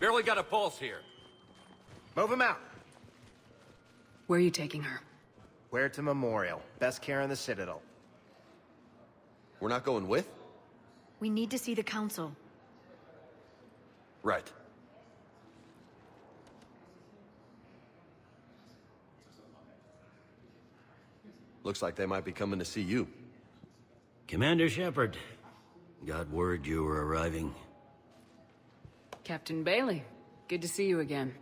Barely got a pulse here. Move him out. Where are you taking her? Where to Memorial. Best care in the Citadel. We're not going with? We need to see the Council. Right. Looks like they might be coming to see you. Commander Shepard. Got word you were arriving. Captain Bailey. Good to see you again.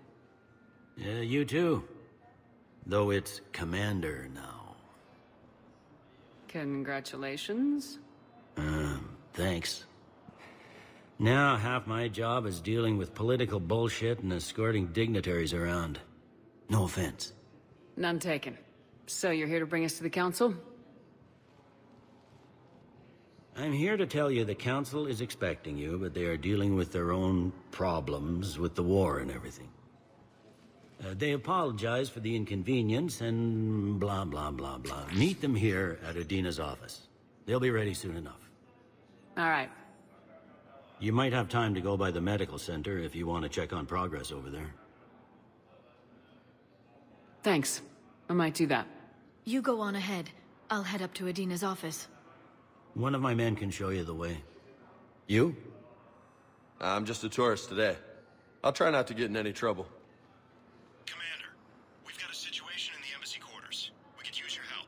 Yeah, you too. Though it's Commander now. Congratulations. Thanks. Now half my job is dealing with political bullshit and escorting dignitaries around. No offense. None taken. So you're here to bring us to the Council? I'm here to tell you the Council is expecting you, but they are dealing with their own problems with the war and everything. They apologize for the inconvenience and blah, blah, blah, blah. Meet them here at Adina's office. They'll be ready soon enough. All right. You might have time to go by the medical center if you want to check on progress over there. Thanks. I might do that. You go on ahead. I'll head up to Adina's office. One of my men can show you the way. You? I'm just a tourist today. I'll try not to get in any trouble. Commander, we've got a situation in the embassy quarters. We could use your help.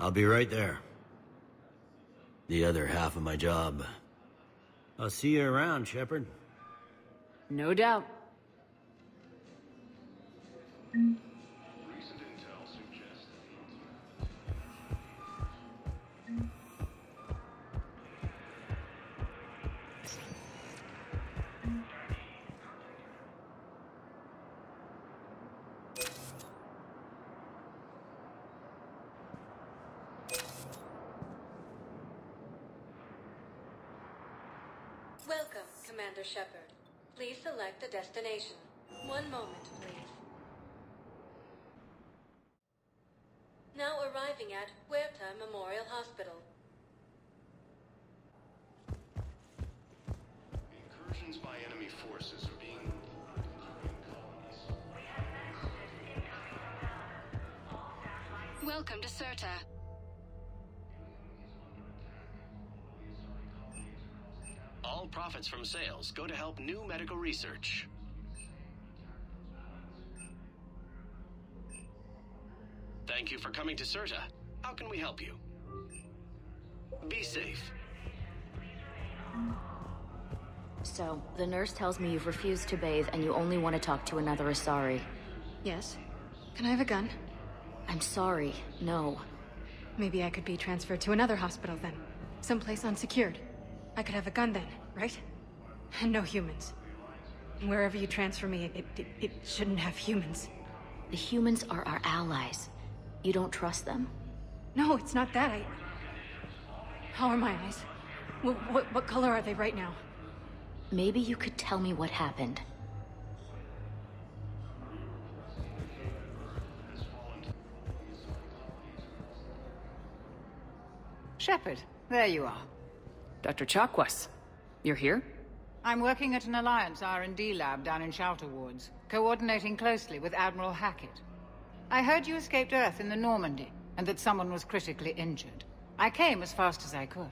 I'll be right there. The other half of my job. I'll see you around, Shepard. No doubt. Recent intel suggests Welcome, Commander Shepard. Please select a destination. One moment, please. Now arriving at Huerta Memorial Hospital. incursions by enemy forces are being Welcome to Cirta. All profits from sales go to help new medical research. Thank you for coming to Cirta. How can we help you? Be safe. So, the nurse tells me you've refused to bathe and you only want to talk to another Asari. Yes. Can I have a gun? I'm sorry, no. Maybe I could be transferred to another hospital then. Someplace unsecured. I could have a gun then, right? And no humans. Wherever you transfer me, it shouldn't have humans. The humans are our allies. You don't trust them? No, it's not that. How are my eyes? What color are they right now? Maybe you could tell me what happened. Shepard, there you are. Dr. Chakwas, you're here? I'm working at an Alliance R&D lab down in Shelter Wards, coordinating closely with Admiral Hackett. I heard you escaped Earth in the Normandy, and that someone was critically injured. I came as fast as I could.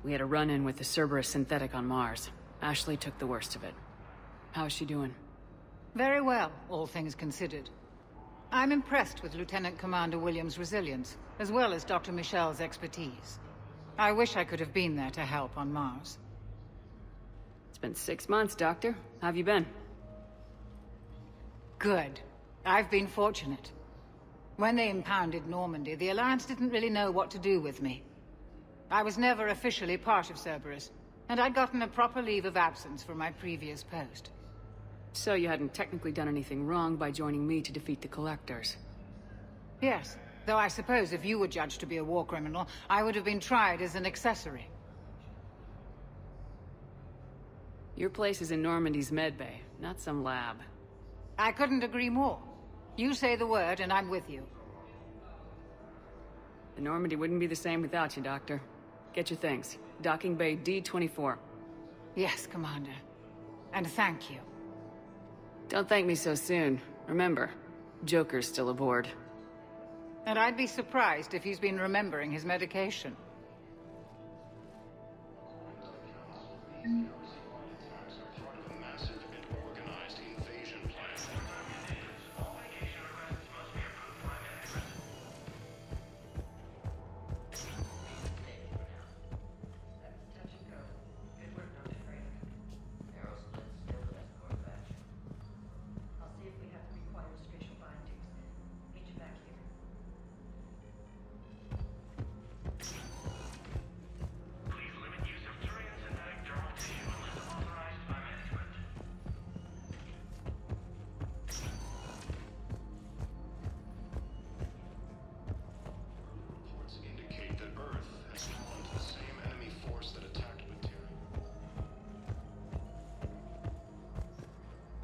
We had a run-in with the Cerberus synthetic on Mars. Ashley took the worst of it. How is she doing? Very well, all things considered. I'm impressed with Lieutenant Commander Williams' resilience, as well as Dr. Michel's expertise. I wish I could have been there to help on Mars. It's been 6 months, Doctor. How have you been? Good. I've been fortunate. When they impounded Normandy, the Alliance didn't really know what to do with me. I was never officially part of Cerberus, and I'd gotten a proper leave of absence from my previous post. So you hadn't technically done anything wrong by joining me to defeat the Collectors? Yes, though I suppose if you were judged to be a war criminal, I would have been tried as an accessory. Your place is in Normandy's medbay, not some lab. I couldn't agree more. You say the word and I'm with you. The Normandy wouldn't be the same without you, Doctor. Get your things. Docking Bay D-24. Yes, Commander. And thank you. Don't thank me so soon. Remember, Joker's still aboard. And I'd be surprised if he's been remembering his medication.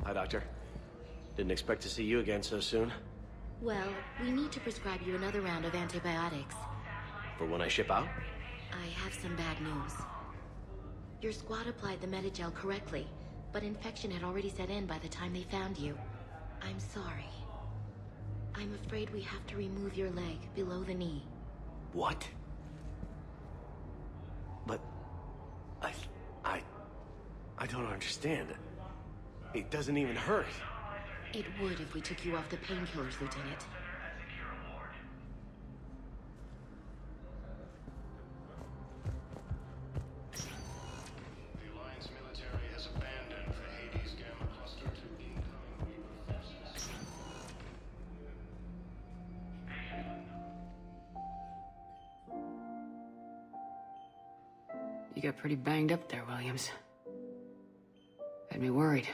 Hi, Doctor. Didn't expect to see you again so soon. Well, we need to prescribe you another round of antibiotics. For when I ship out? I have some bad news. Your squad applied the Medigel correctly, but infection had already set in by the time they found you. I'm sorry. I'm afraid we have to remove your leg below the knee. What? But... I don't understand. It doesn't even hurt. It would if we took you off the painkillers, Lieutenant. The Alliance military has abandoned the Hades Gamma Cluster to incoming Reaper forces. You got pretty banged up there, Williams. Had me worried.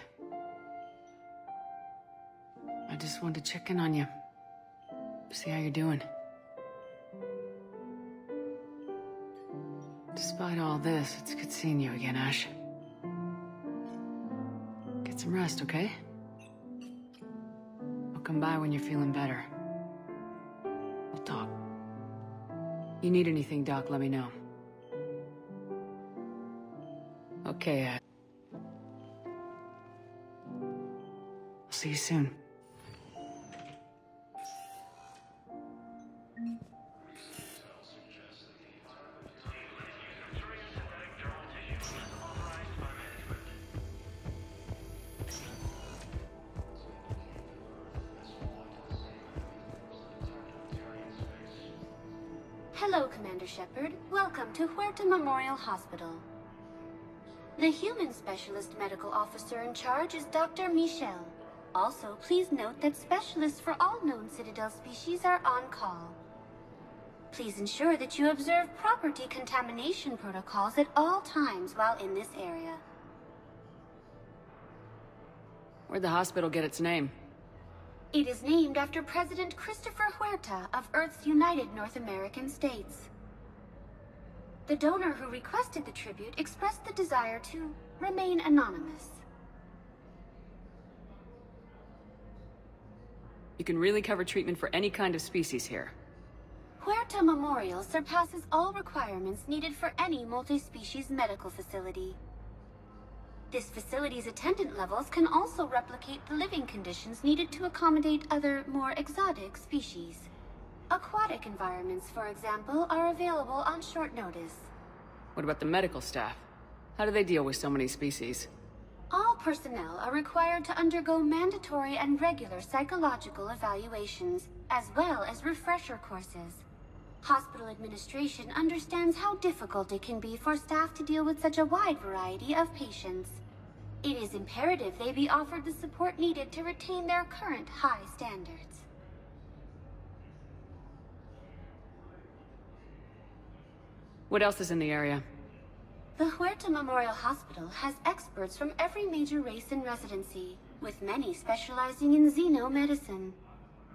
I just wanted to check in on you. See how you're doing. Despite all this, it's good seeing you again, Ash. Get some rest, okay? I'll come by when you're feeling better. We'll talk. You need anything, Doc, let me know. Okay, Ash. I'll see you soon. Hello, Commander Shepard. Welcome to Huerta Memorial Hospital. The human specialist medical officer in charge is Dr. Michel. Also, please note that specialists for all known Citadel species are on call. Please ensure that you observe proper decontamination protocols at all times while in this area. Where'd the hospital get its name? It is named after President Christopher Huerta of Earth's United North American States. The donor who requested the tribute expressed the desire to remain anonymous. You can really cover treatment for any kind of species here. Huerta Memorial surpasses all requirements needed for any multi-species medical facility. This facility's attendant levels can also replicate the living conditions needed to accommodate other, more exotic species. Aquatic environments, for example, are available on short notice. What about the medical staff? How do they deal with so many species? All personnel are required to undergo mandatory and regular psychological evaluations, as well as refresher courses. Hospital administration understands how difficult it can be for staff to deal with such a wide variety of patients. It is imperative they be offered the support needed to retain their current high standards. What else is in the area? The Huerta Memorial Hospital has experts from every major race in residency, with many specializing in xenomedicine.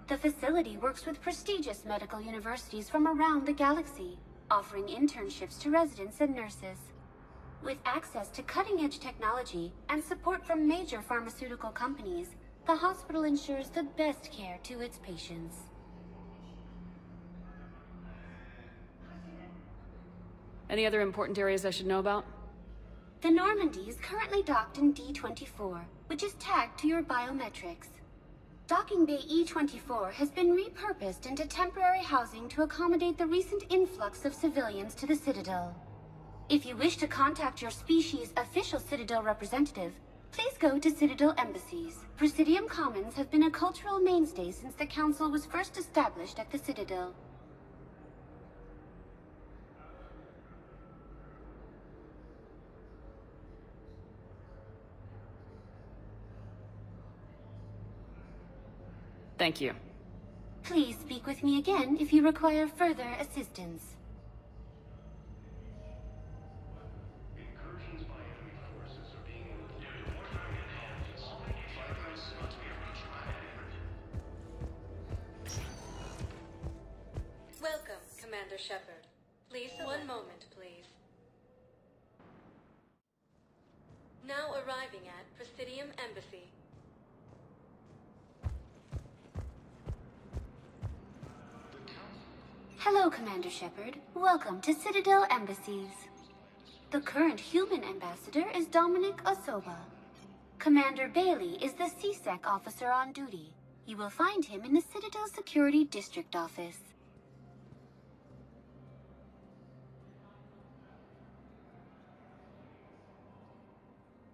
The facility works with prestigious medical universities from around the galaxy, offering internships to residents and nurses. With access to cutting-edge technology and support from major pharmaceutical companies, the hospital ensures the best care to its patients. Any other important areas I should know about? The Normandy is currently docked in D-24, which is tagged to your biometrics. Docking Bay E-24 has been repurposed into temporary housing to accommodate the recent influx of civilians to the Citadel. If you wish to contact your species' official Citadel representative, please go to Citadel embassies. Presidium Commons have been a cultural mainstay since the Council was first established at the Citadel. Thank you. Please speak with me again if you require further assistance. Welcome, Commander Shepard. Please, one moment, please. Now arriving at Presidium Embassy. Hello, Commander Shepard. Welcome to Citadel Embassies. The current human ambassador is Dominic Osoba. Commander Bailey is the CSEC officer on duty. You will find him in the Citadel Security District Office.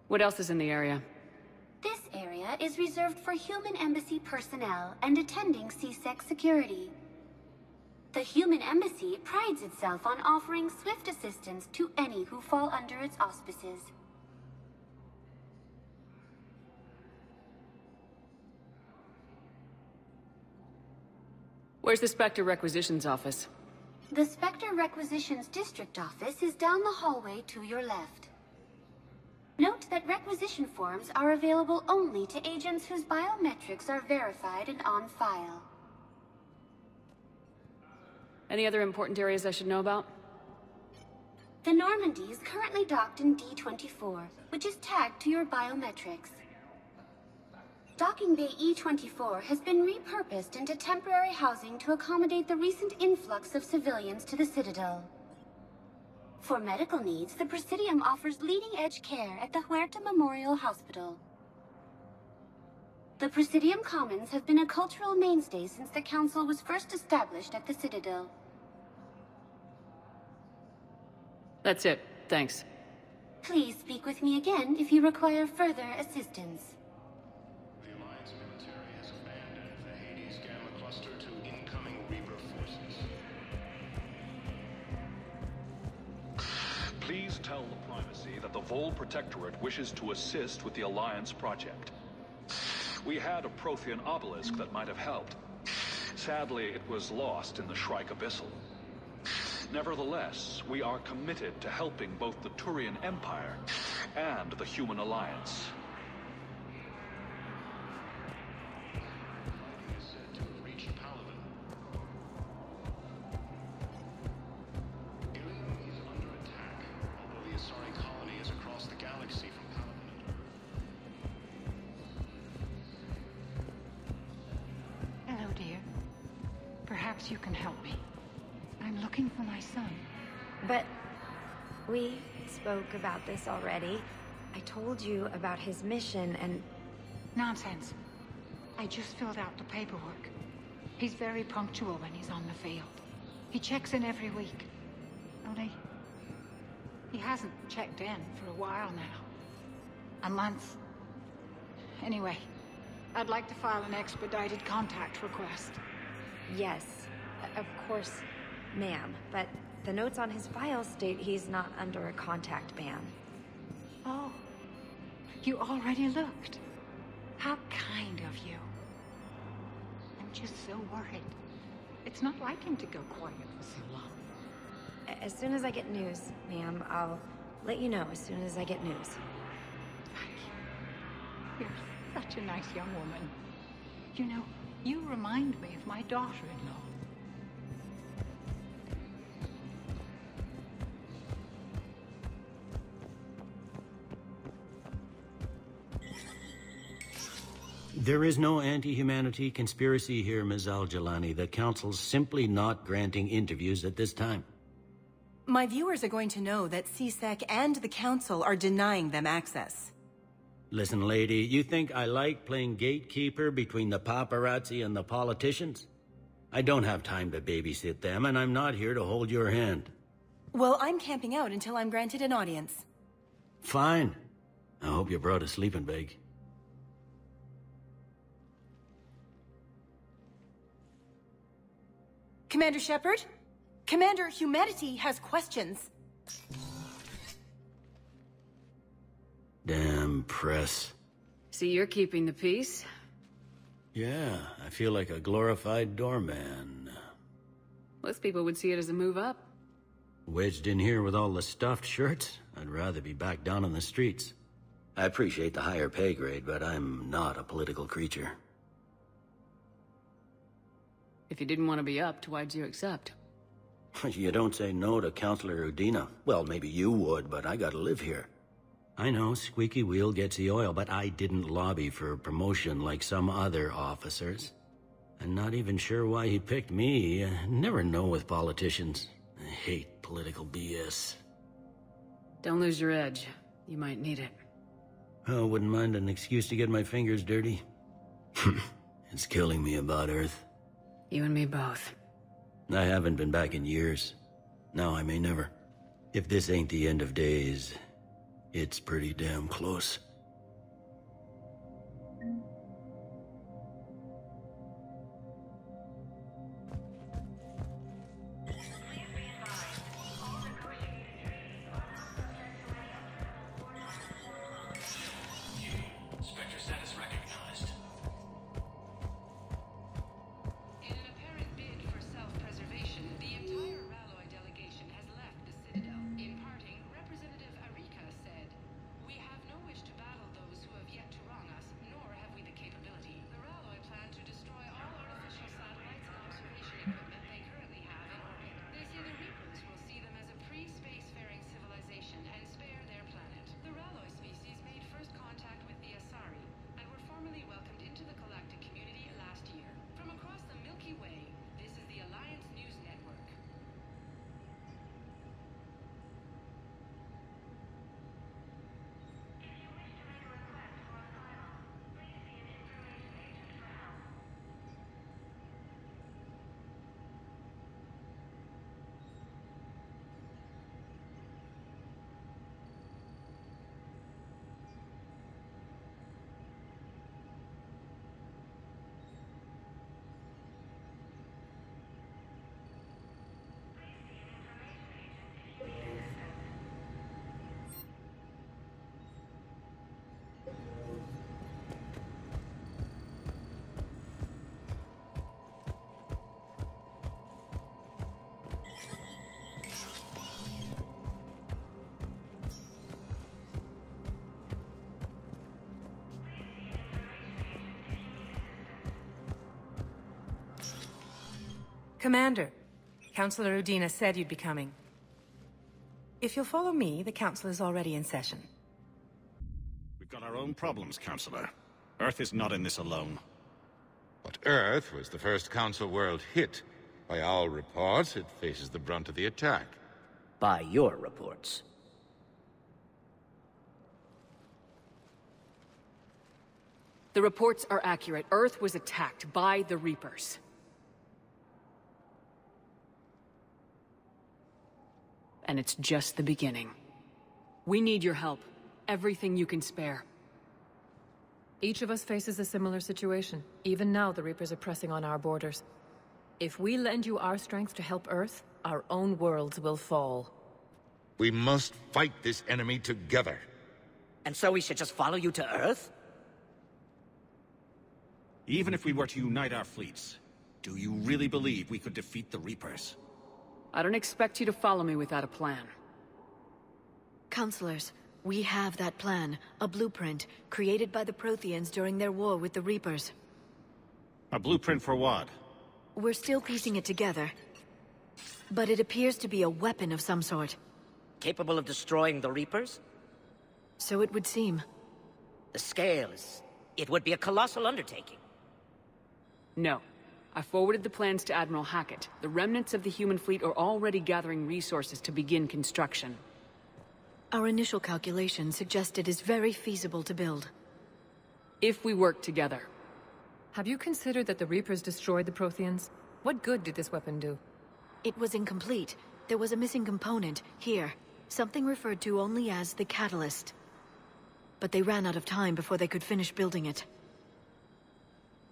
What else is in the area? This area is reserved for human embassy personnel and attending CSEC security. The human embassy prides itself on offering swift assistance to any who fall under its auspices. Where's the Spectre Requisitions Office? The Spectre Requisitions District Office is down the hallway to your left. Note that requisition forms are available only to agents whose biometrics are verified and on file. Any other important areas I should know about? The Normandy is currently docked in D-24, which is tagged to your biometrics. Docking Bay E-24 has been repurposed into temporary housing to accommodate the recent influx of civilians to the Citadel. For medical needs, the Presidium offers leading-edge care at the Huerta Memorial Hospital. The Presidium Commons have been a cultural mainstay since the Council was first established at the Citadel. That's it. Thanks. Please speak with me again if you require further assistance. The Alliance military has abandoned the Hades Gamma Cluster to incoming Reaper forces. Please tell the Primacy that the Vol Protectorate wishes to assist with the Alliance project. We had a Prothean obelisk that might have helped. Sadly, it was lost in the Shrike Abyssal. Nevertheless, we are committed to helping both the Turian Empire and the Human Alliance. Is said to have reached Paladin. Ilium is under attack, although the Asari colony is across the galaxy from Paladin. Hello, dear. Perhaps you can help me. I'm looking for my son. But we spoke about this already. I told you about his mission and... Nonsense. I just filled out the paperwork. He's very punctual when he's on the field. He checks in every week. Only... he hasn't checked in for a while now. A month. Anyway, I'd like to file an expedited contact request. Yes, of course, ma'am. But the notes on his file state he's not under a contact ban. Oh, you already looked. How kind of you. I'm just so worried. It's not like him to go quiet for so long. As soon as I get news, ma'am, I'll let you know as soon as I get news. Thank you. You're such a nice young woman. You know, you remind me of my daughter-in-law. There is no anti-humanity conspiracy here, Ms. Al-Jalani. The Council's simply not granting interviews at this time. My viewers are going to know that CSEC and the Council are denying them access. Listen, lady, you think I like playing gatekeeper between the paparazzi and the politicians? I don't have time to babysit them, and I'm not here to hold your hand. Well, I'm camping out until I'm granted an audience. Fine. I hope you brought a sleeping bag. Commander Shepard? Commander, humanity has questions. Damn press. See, you're keeping the peace. Yeah, I feel like a glorified doorman. Most people would see it as a move up. Wedged in here with all the stuffed shirts, I'd rather be back down on the streets. I appreciate the higher pay grade, but I'm not a political creature. If you didn't want to be upped, why'd you accept? You don't say no to Counselor Udina. Well, maybe you would, but I gotta live here. I know, squeaky wheel gets the oil, but I didn't lobby for a promotion like some other officers. I'm not even sure why he picked me. I never know with politicians. I hate political BS. Don't lose your edge. You might need it. Oh, wouldn't mind an excuse to get my fingers dirty. It's killing me about Earth. You and me both. I haven't been back in years. Now I may never. If this ain't the end of days, it's pretty damn close. Spectre status recognized. In an apparent bid for self-preservation, the entire Ralloy delegation has left the Citadel. Imparting, Representative Arika said, "We have no wish to battle those who have yet to wrong us, nor have we the capability. The Ralloy plan to destroy all artificial satellites and observation equipment they currently have in orbit. They say the Reapers will see them as a pre-spacefaring civilization and spare their planet. The Ralloy species made first contact with the Asari and were formally welcomed into the galactic community last year. From across the Milky Way, this is the Alliance News Network." Commander, Counselor Udina said you'd be coming. If you'll follow me, the Council is already in session. We've got our own problems, Counselor. Earth is not in this alone. But Earth was the first Council world hit. By all reports, it faces the brunt of the attack. By your reports. The reports are accurate. Earth was attacked by the Reapers. And it's just the beginning. We need your help. Everything you can spare. Each of us faces a similar situation. Even now, the Reapers are pressing on our borders. If we lend you our strength to help Earth, our own worlds will fall. We must fight this enemy together. And so we should just follow you to Earth? Even if we were to unite our fleets, do you really believe we could defeat the Reapers? I don't expect you to follow me without a plan. Counselors, we have that plan. A blueprint, created by the Protheans during their war with the Reapers. A blueprint for what? We're still piecing it together. But it appears to be a weapon of some sort. Capable of destroying the Reapers? So it would seem. The scale is... it would be a colossal undertaking. No. I forwarded the plans to Admiral Hackett. The remnants of the human fleet are already gathering resources to begin construction. Our initial calculations suggest it is very feasible to build. If we work together. Have you considered that the Reapers destroyed the Protheans? What good did this weapon do? It was incomplete. There was a missing component, here. Something referred to only as the Catalyst. But they ran out of time before they could finish building it.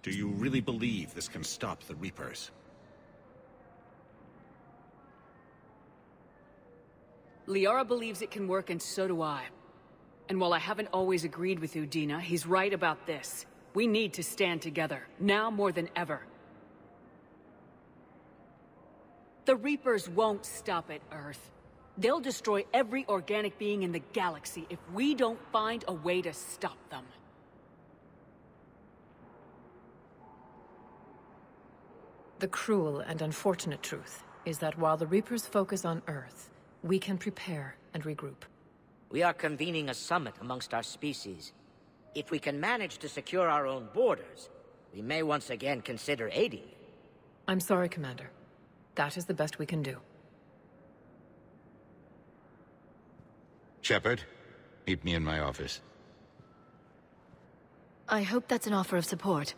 Do you really believe this can stop the Reapers? Liara believes it can work, and so do I. And while I haven't always agreed with Udina, he's right about this. We need to stand together, now more than ever. The Reapers won't stop at Earth. They'll destroy every organic being in the galaxy if we don't find a way to stop them. The cruel and unfortunate truth is that while the Reapers focus on Earth, we can prepare and regroup. We are convening a summit amongst our species. If we can manage to secure our own borders, we may once again consider aiding you. I'm sorry, Commander. That is the best we can do. Shepard, meet me in my office. I hope that's an offer of support.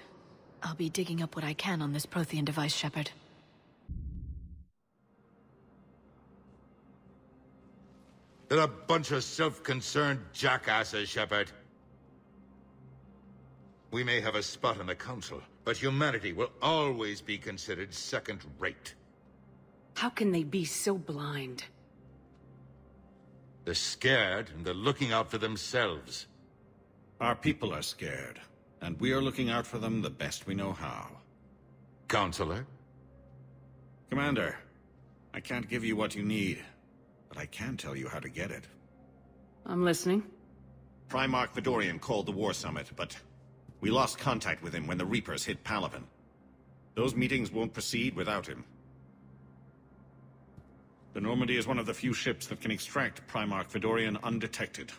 I'll be digging up what I can on this Prothean device, Shepard. They're a bunch of self-concerned jackasses, Shepard. We may have a spot on the Council, but humanity will always be considered second-rate. How can they be so blind? They're scared, and they're looking out for themselves. Our people are scared, and we are looking out for them the best we know how. Counselor? Commander, I can't give you what you need, but I can tell you how to get it. I'm listening. Primarch Fedorian called the War Summit, but we lost contact with him when the Reapers hit Palaven. Those meetings won't proceed without him. The Normandy is one of the few ships that can extract Primarch Fedorian undetected.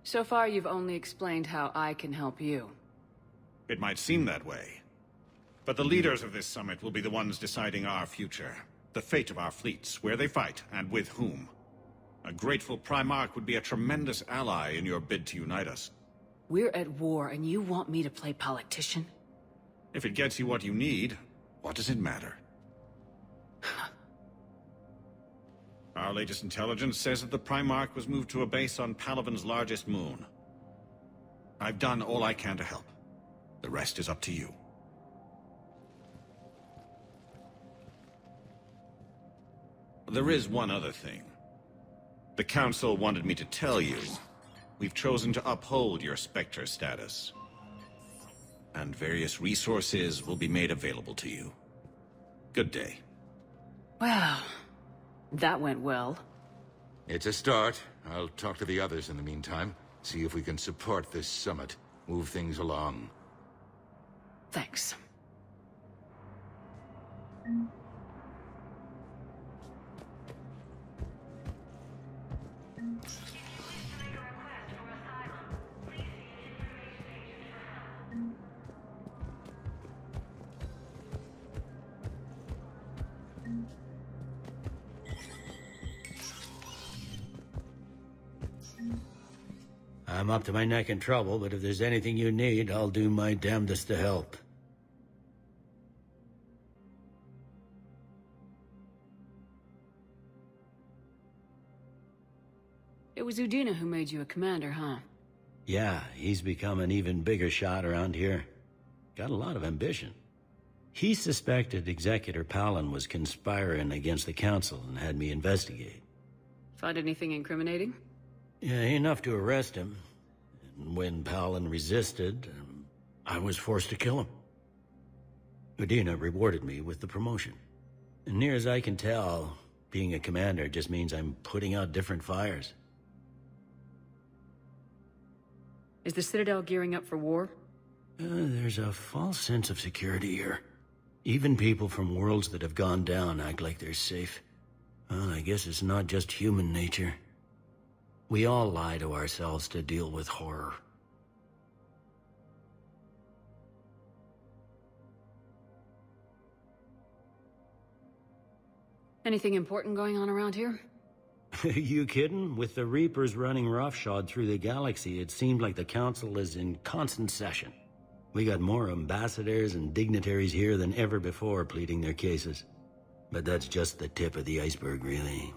So far, you've only explained how I can help you. It might seem that way. But the leaders of this summit will be the ones deciding our future. The fate of our fleets, where they fight, and with whom. A grateful Primarch would be a tremendous ally in your bid to unite us. We're at war, and you want me to play politician? If it gets you what you need, what does it matter? Our latest intelligence says that the Primarch was moved to a base on Palaven's largest moon. I've done all I can to help. The rest is up to you. There is one other thing. The Council wanted me to tell you, we've chosen to uphold your Spectre status. And various resources will be made available to you. Good day. Well, that went well. It's a start. I'll talk to the others in the meantime. See if we can support this summit. Move things along. Thanks. I'm up to my neck in trouble, but if there's anything you need, I'll do my damnedest to help. It was Udina who made you a commander, huh? Yeah, he's become an even bigger shot around here. Got a lot of ambition. He suspected Executor Palin was conspiring against the Council and had me investigate. Find anything incriminating? Yeah, enough to arrest him. And when Palin resisted, I was forced to kill him. Udina rewarded me with the promotion. And near as I can tell, being a commander just means I'm putting out different fires. Is the Citadel gearing up for war? There's a false sense of security here. Even people from worlds that have gone down act like they're safe. Well, I guess it's not just human nature. We all lie to ourselves to deal with horror. Anything important going on around here? You kidding? With the Reapers running roughshod through the galaxy, it seemed like the Council is in constant session. We got more ambassadors and dignitaries here than ever before pleading their cases. But that's just the tip of the iceberg, really.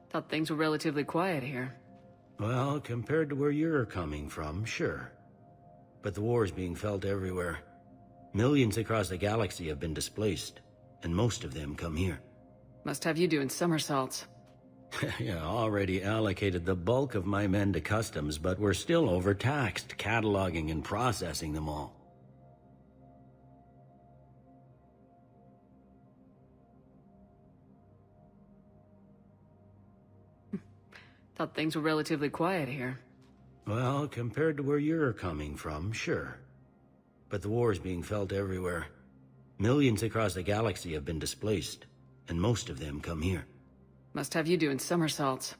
Thought things were relatively quiet here. Well, compared to where you're coming from, sure. But the war's being felt everywhere. Millions across the galaxy have been displaced, and most of them come here. Must have you doing somersaults. Yeah, already allocated the bulk of my men to customs, but we're still overtaxed, cataloging and processing them all. Thought things were relatively quiet here. Well, compared to where you're coming from, sure. But the war's being felt everywhere. Millions across the galaxy have been displaced, and most of them come here. Must have you doing somersaults.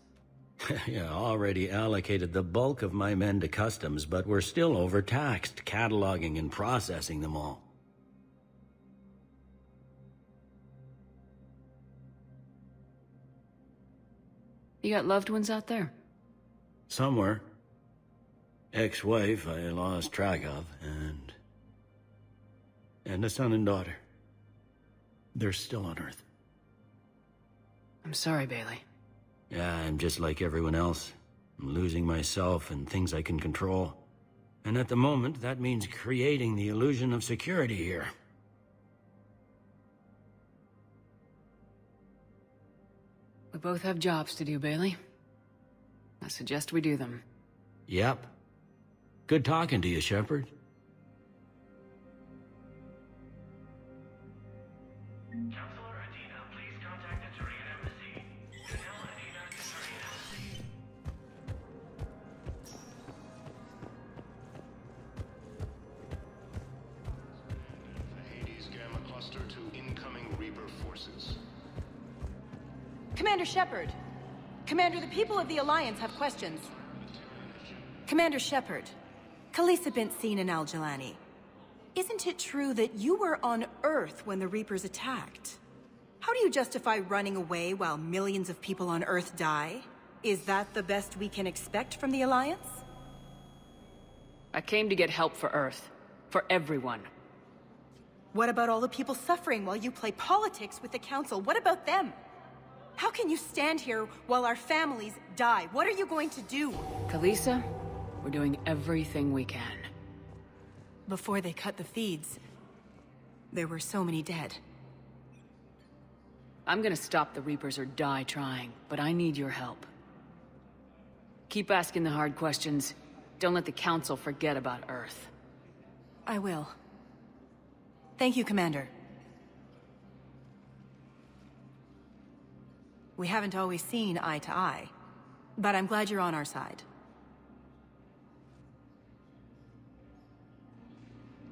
Yeah, already allocated the bulk of my men to customs, but we're still overtaxed, cataloging and processing them all. You got loved ones out there? Somewhere. Ex-wife I lost track of, and a son and daughter. They're still on Earth. I'm sorry, Bailey. Yeah, I'm just like everyone else. I'm losing myself and things I can control. And at the moment, that means creating the illusion of security here. We both have jobs to do, Bailey. I suggest we do them. Yep. Good talking to you, Shepard. Counselor Adina, please contact the Turian Embassy. Tell Adina to Turian. The Hades Gamma Cluster to incoming Reaper forces. Commander Shepard. Commander, the people of the Alliance have questions. Commander Shepard, Khalisah bint Sin and Al-Jalani. Isn't it true that you were on Earth when the Reapers attacked? How do you justify running away while millions of people on Earth die? Is that the best we can expect from the Alliance? I came to get help for Earth. For everyone. What about all the people suffering while you play politics with the Council? What about them? How can you stand here while our families die? What are you going to do? Khalisah, we're doing everything we can. Before they cut the feeds, there were so many dead. I'm gonna stop the Reapers or die trying, but I need your help. Keep asking the hard questions. Don't let the Council forget about Earth. I will. Thank you, Commander. We haven't always seen eye to eye, but I'm glad you're on our side.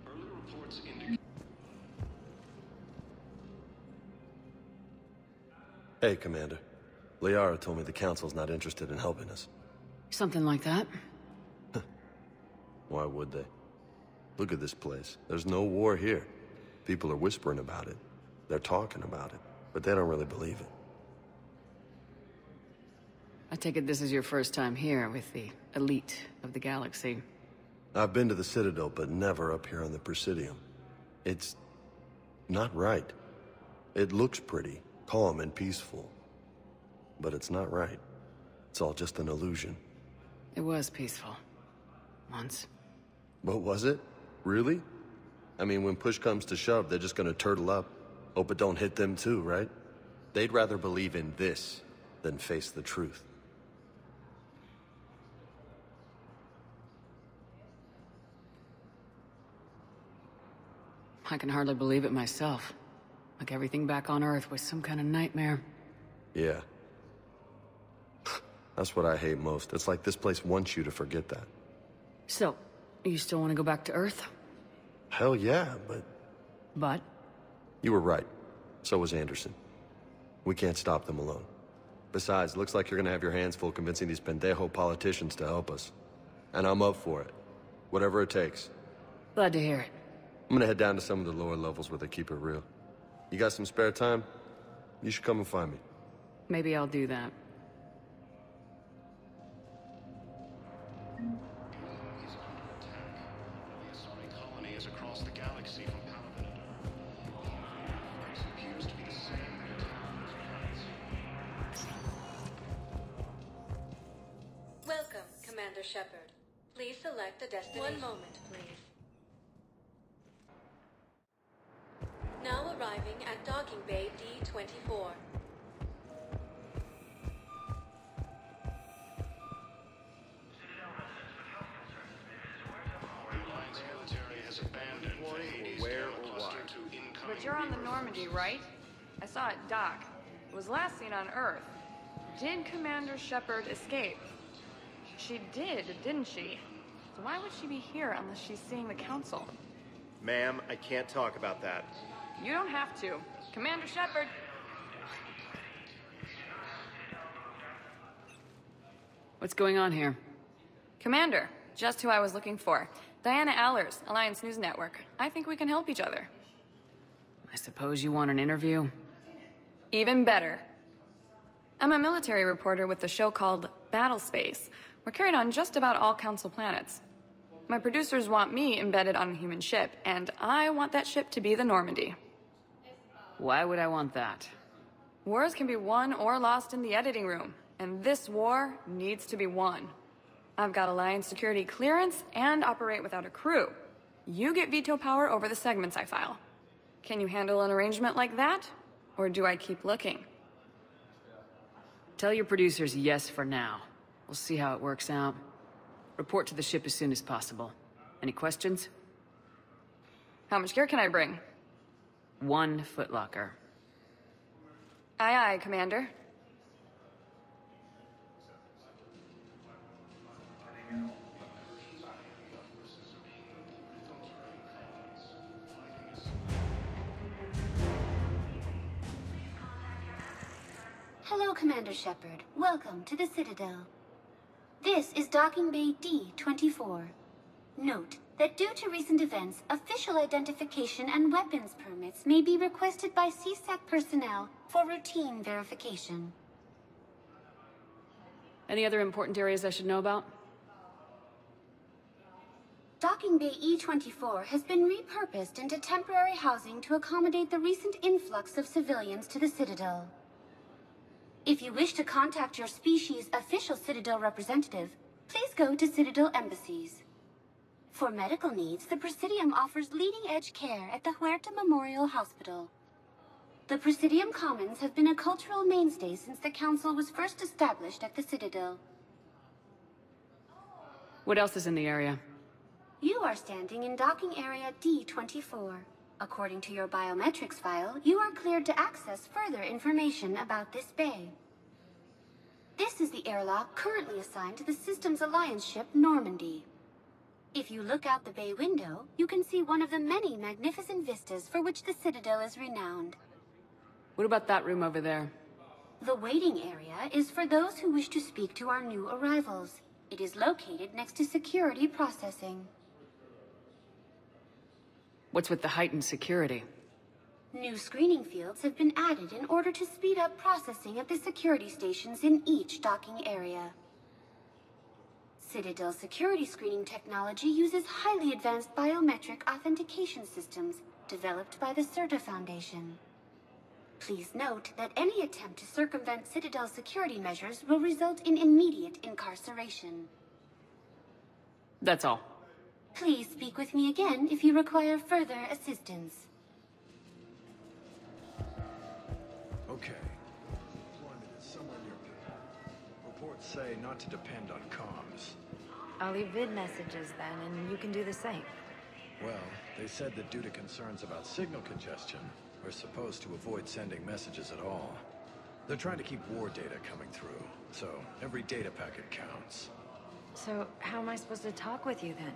Early reports indicate. Hey, Commander. Liara told me the Council's not interested in helping us. Something like that. Why would they? Look at this place. There's no war here. People are whispering about it. They're talking about it, but they don't really believe it. I take it this is your first time here with the elite of the galaxy. I've been to the Citadel, but never up here on the Presidium. It's not right. It looks pretty, calm and peaceful. But it's not right. It's all just an illusion. It was peaceful. Once. But was it? Really? I mean, when push comes to shove, they're just gonna turtle up. Hope it don't hit them too, right? They'd rather believe in this than face the truth. I can hardly believe it myself. Like everything back on Earth was some kind of nightmare. Yeah. That's what I hate most. It's like this place wants you to forget that. So, you still want to go back to Earth? Hell yeah, but... But? You were right. So was Anderson. We can't stop them alone. Besides, looks like you're gonna have your hands full convincing these pendejo politicians to help us. And I'm up for it. Whatever it takes. Glad to hear it. I'm gonna head down to some of the lower levels where they keep it real. You got some spare time? You should come and find me. Maybe I'll do that. Colony is across the galaxy from Palavenador. Effects appears to be the same as planets. Welcome, Commander Shepard. Please select a destination. One moment, please. Now arriving at Docking Bay D-24. But you're on the Normandy, right? I saw it dock. It was last seen on Earth. Did Commander Shepard escape? She did, didn't she? So why would she be here unless she's seeing the Council? Ma'am, I can't talk about that. You don't have to. Commander Shepard! What's going on here? Commander, just who I was looking for. Diana Allers, Alliance News Network. I think we can help each other. I suppose you want an interview? Even better. I'm a military reporter with a show called Battlespace. We're carried on just about all Council planets. My producers want me embedded on a human ship, and I want that ship to be the Normandy. Why would I want that? Wars can be won or lost in the editing room, and this war needs to be won. I've got Alliance security clearance and operate without a crew. You get veto power over the segments I file. Can you handle an arrangement like that? Or do I keep looking? Tell your producers yes for now. We'll see how it works out. Report to the ship as soon as possible. Any questions? How much gear can I bring? 1 footlocker. Aye, aye, Commander. Hello, Commander Shepard. Welcome to the Citadel. This is Docking Bay D-24. Note that due to recent events, official identification and weapons permits may be requested by CSEC personnel for routine verification. Any other important areas I should know about? Docking Bay E-24 has been repurposed into temporary housing to accommodate the recent influx of civilians to the Citadel. If you wish to contact your species' official Citadel representative, please go to Citadel embassies. For medical needs, the Presidium offers leading-edge care at the Huerta Memorial Hospital. The Presidium Commons have been a cultural mainstay since the Council was first established at the Citadel. What else is in the area? You are standing in docking area D-24. According to your biometrics file, you are cleared to access further information about this bay. This is the airlock currently assigned to the Systems Alliance ship Normandy. If you look out the bay window, you can see one of the many magnificent vistas for which the Citadel is renowned. What about that room over there? The waiting area is for those who wish to speak to our new arrivals. It is located next to security processing. What's with the heightened security? New screening fields have been added in order to speed up processing at the security stations in each docking area. Citadel security screening technology uses highly advanced biometric authentication systems developed by the CERTA Foundation. Please note that any attempt to circumvent Citadel security measures will result in immediate incarceration. That's all. Please speak with me again if you require further assistance. Okay. Deployment is somewhere near. Reports say not to depend on comms. I'll leave vid messages then, and you can do the same. Well, they said that due to concerns about signal congestion, we're supposed to avoid sending messages at all. They're trying to keep war data coming through, so every data packet counts. So, how am I supposed to talk with you then?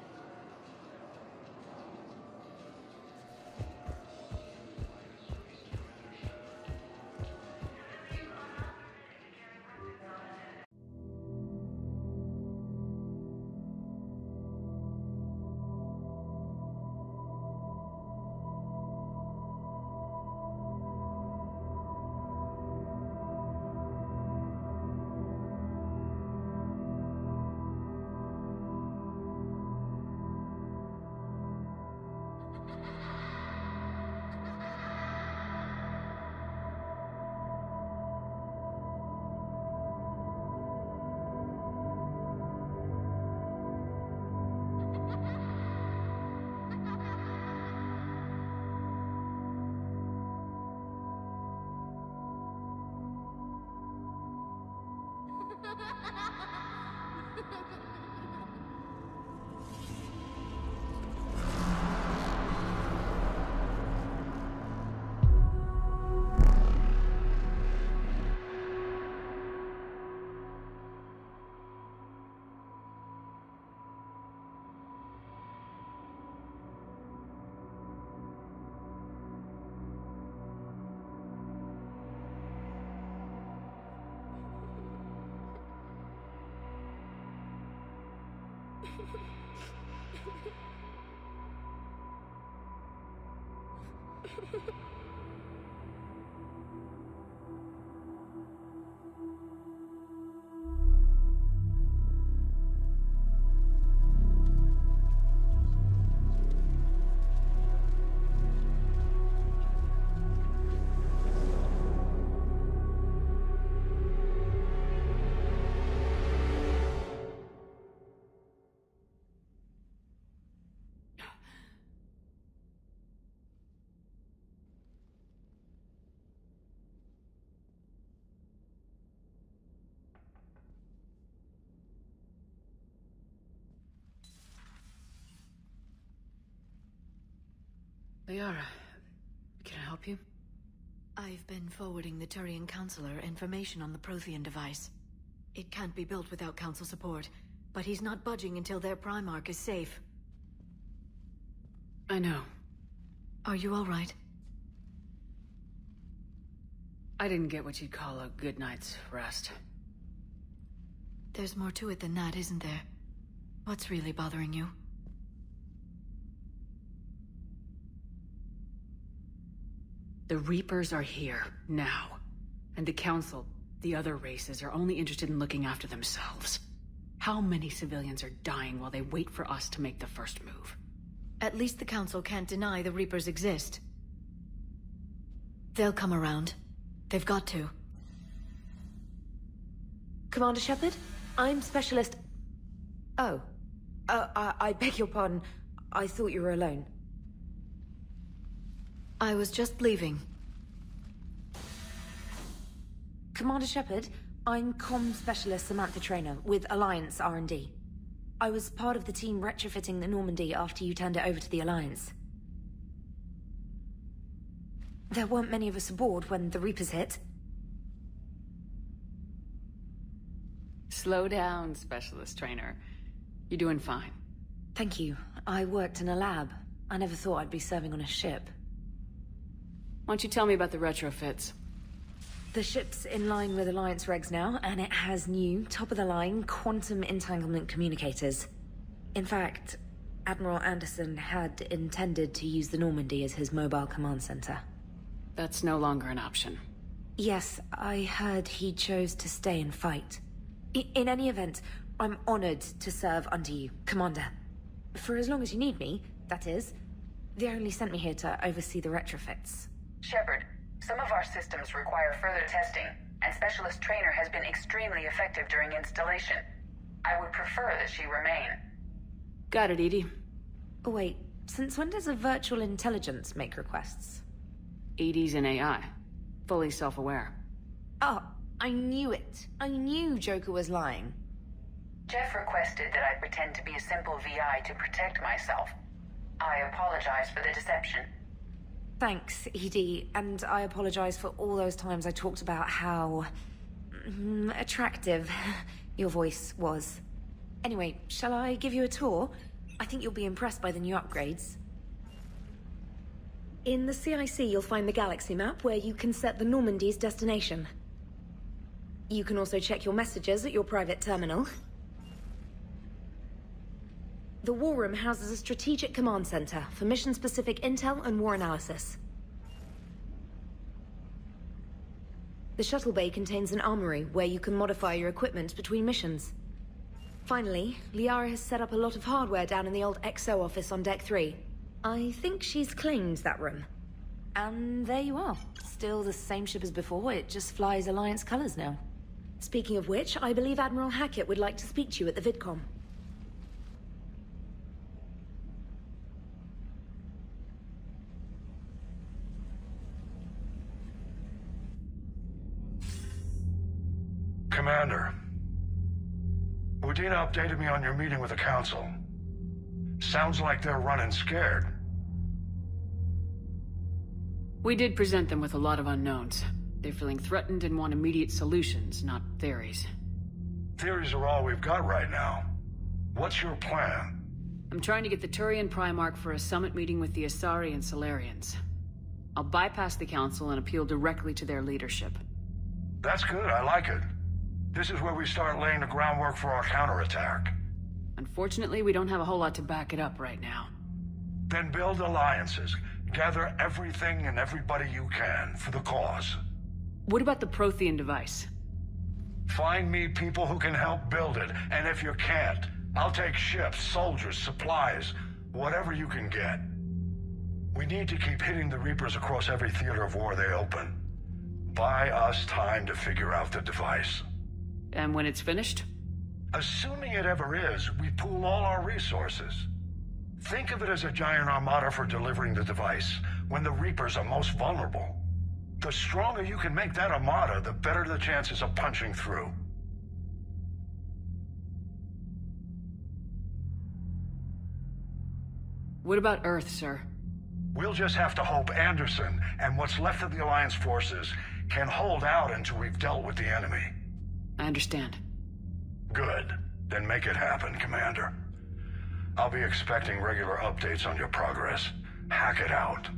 Liara, can I help you? I've been forwarding the Turian Counselor information on the Prothean device. It can't be built without Council support, but he's not budging until their Primarch is safe. I know. Are you all right? I didn't get what you'd call a good night's rest. There's more to it than that, isn't there? What's really bothering you? The Reapers are here, now. And the Council, the other races, are only interested in looking after themselves. How many civilians are dying while they wait for us to make the first move? At least the Council can't deny the Reapers exist. They'll come around. They've got to. Commander Shepard, I'm Specialist... Oh. I beg your pardon. I thought you were alone. I was just leaving. Commander Shepard, I'm Comm Specialist Samantha Traynor with Alliance R&D. I was part of the team retrofitting the Normandy after you turned it over to the Alliance. There weren't many of us aboard when the Reapers hit. Slow down, Specialist Trainer. You're doing fine. Thank you. I worked in a lab. I never thought I'd be serving on a ship. Why don't you tell me about the retrofits? The ship's in line with Alliance regs now, and it has new, top-of-the-line, quantum entanglement communicators. In fact, Admiral Anderson had intended to use the Normandy as his mobile command center. That's no longer an option. Yes, I heard he chose to stay and fight. In any event, I'm honored to serve under you, Commander. For as long as you need me, that is. They only sent me here to oversee the retrofits. Shepard, some of our systems require further testing, and Specialist Traynor has been extremely effective during installation. I would prefer that she remain. Got it, EDI. Oh, wait, since when does a virtual intelligence make requests? EDI's an AI. Fully self-aware. Oh, I knew it. I knew Joker was lying. Jeff requested that I pretend to be a simple VI to protect myself. I apologize for the deception. Thanks, EDI, and I apologize for all those times I talked about how... attractive your voice was. Anyway, shall I give you a tour? I think you'll be impressed by the new upgrades. In the CIC, you'll find the galaxy map where you can set the Normandy's destination. You can also check your messages at your private terminal. The War Room houses a strategic command center for mission-specific intel and war analysis. The shuttle bay contains an armory where you can modify your equipment between missions. Finally, Liara has set up a lot of hardware down in the old XO office on Deck 3. I think she's claimed that room. And there you are. Still the same ship as before, it just flies Alliance colors now. Speaking of which, I believe Admiral Hackett would like to speak to you at the VidCom. Commander, Udina updated me on your meeting with the Council. Sounds like they're running scared. We did present them with a lot of unknowns. They're feeling threatened and want immediate solutions, not theories. Theories are all we've got right now. What's your plan? I'm trying to get the Turian Primarch for a summit meeting with the Asari and Solarians. I'll bypass the Council and appeal directly to their leadership. That's good, I like it. This is where we start laying the groundwork for our counterattack. Unfortunately, we don't have a whole lot to back it up right now. Then build alliances. Gather everything and everybody you can for the cause. What about the Prothean device? Find me people who can help build it, and if you can't, I'll take ships, soldiers, supplies, whatever you can get. We need to keep hitting the Reapers across every theater of war they open. Buy us time to figure out the device. And when it's finished? Assuming it ever is, we pool all our resources. Think of it as a giant armada for delivering the device, when the Reapers are most vulnerable. The stronger you can make that armada, the better the chances of punching through. What about Earth, sir? We'll just have to hope Anderson and what's left of the Alliance forces can hold out until we've dealt with the enemy. I understand. Good. Then make it happen, Commander. I'll be expecting regular updates on your progress. Hack it out.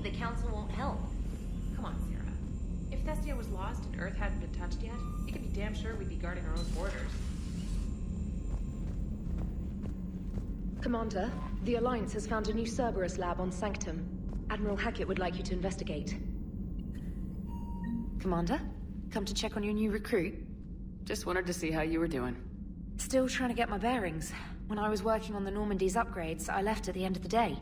The Council won't help. Come on, Sarah. If Thestia was lost and Earth hadn't been touched yet, you can be damn sure we'd be guarding our own borders. Commander, the Alliance has found a new Cerberus lab on Sanctum. Admiral Hackett would like you to investigate. Commander? Come to check on your new recruit? Just wanted to see how you were doing. Still trying to get my bearings. When I was working on the Normandy's upgrades, I left at the end of the day.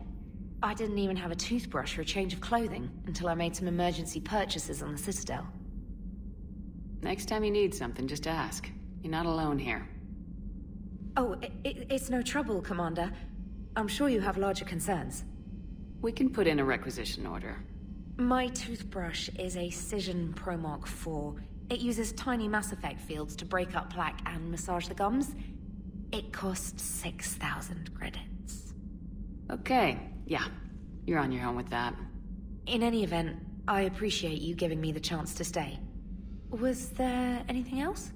I didn't even have a toothbrush or a change of clothing until I made some emergency purchases on the Citadel. Next time you need something, just ask. You're not alone here. Oh, it's no trouble, Commander. I'm sure you have larger concerns. We can put in a requisition order. My toothbrush is a Cision Pro Mark IV. It uses tiny Mass Effect fields to break up plaque and massage the gums. It costs 6,000 credits. Okay. Yeah, you're on your own with that. In any event, I appreciate you giving me the chance to stay. Was there anything else?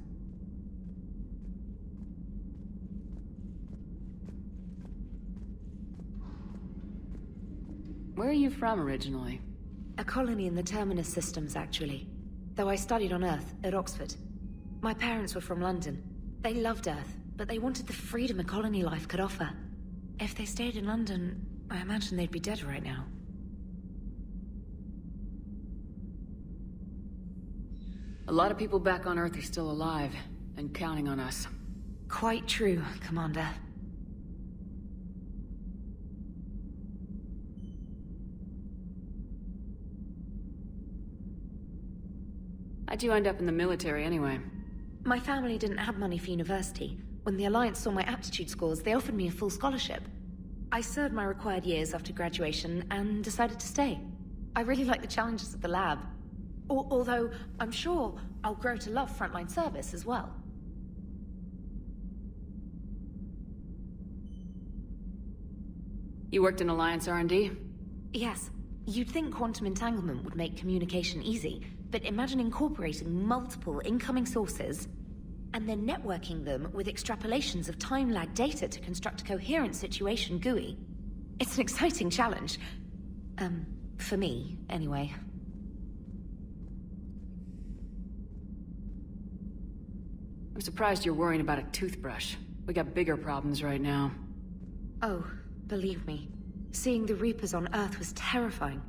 Where are you from originally? A colony in the Terminus systems, actually. Though I studied on Earth, at Oxford. My parents were from London. They loved Earth, but they wanted the freedom a colony life could offer. If they stayed in London, I imagine they'd be dead right now. A lot of people back on Earth are still alive, and counting on us. Quite true, Commander. How'd you end up in the military anyway? My family didn't have money for university. When the Alliance saw my aptitude scores, they offered me a full scholarship. I served my required years after graduation and decided to stay. I really like the challenges of the lab. Although, I'm sure I'll grow to love frontline service as well. You worked in Alliance R&D? Yes. You'd think quantum entanglement would make communication easy, but imagine incorporating multiple incoming sources and then networking them with extrapolations of time-lag data to construct a coherent situation GUI. It's an exciting challenge. For me, anyway. I'm surprised you're worrying about a toothbrush. We got bigger problems right now. Oh, believe me. Seeing the Reapers on Earth was terrifying.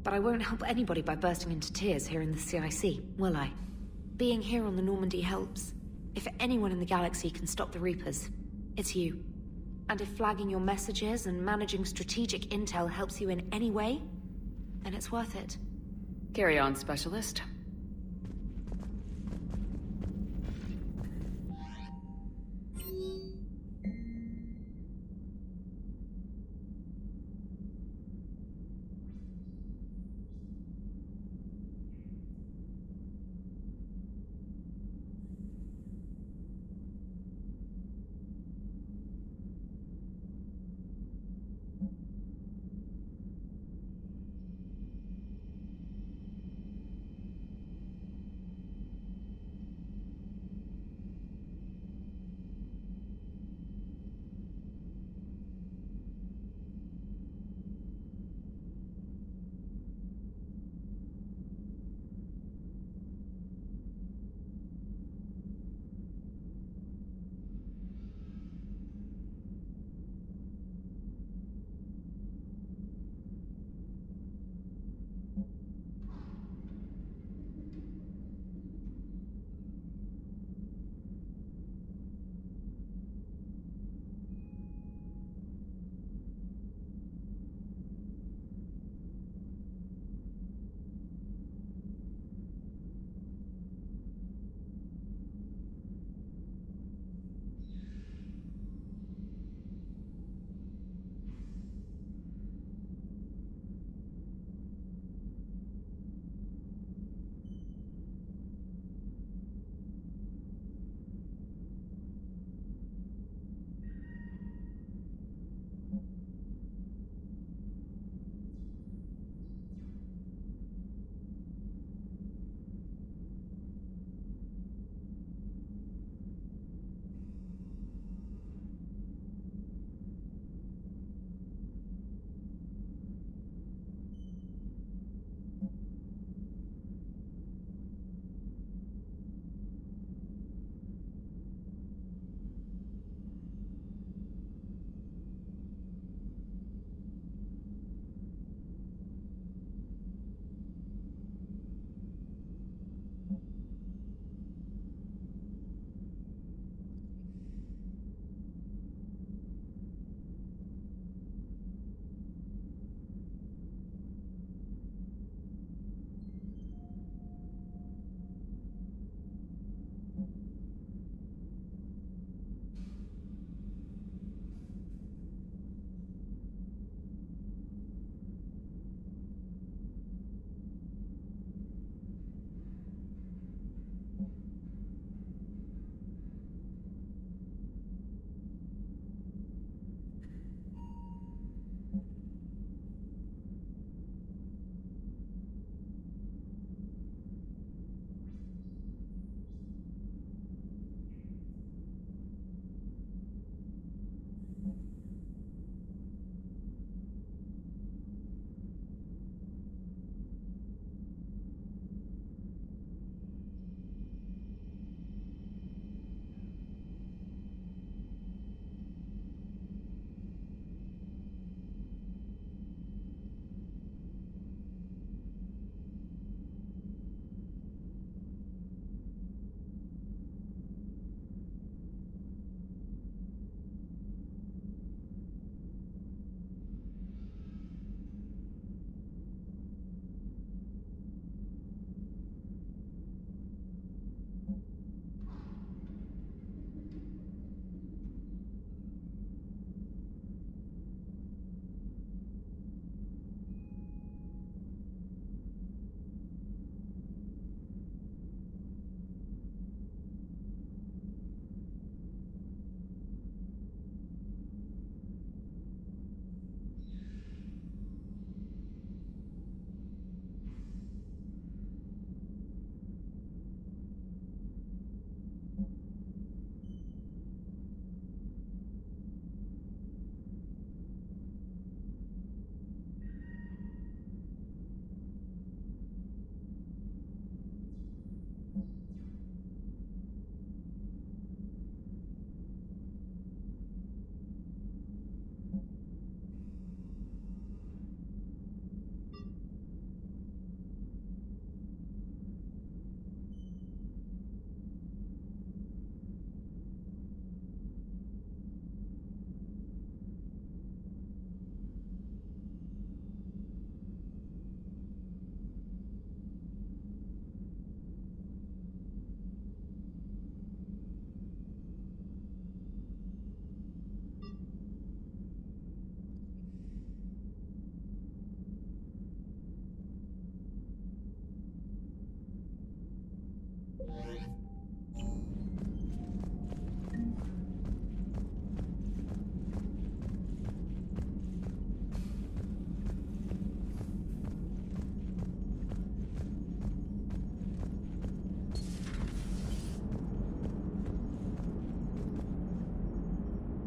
But I won't help anybody by bursting into tears here in the CIC, will I? Being here on the Normandy helps. If anyone in the galaxy can stop the Reapers, it's you. And if flagging your messages and managing strategic intel helps you in any way, then it's worth it. Carry on, Specialist.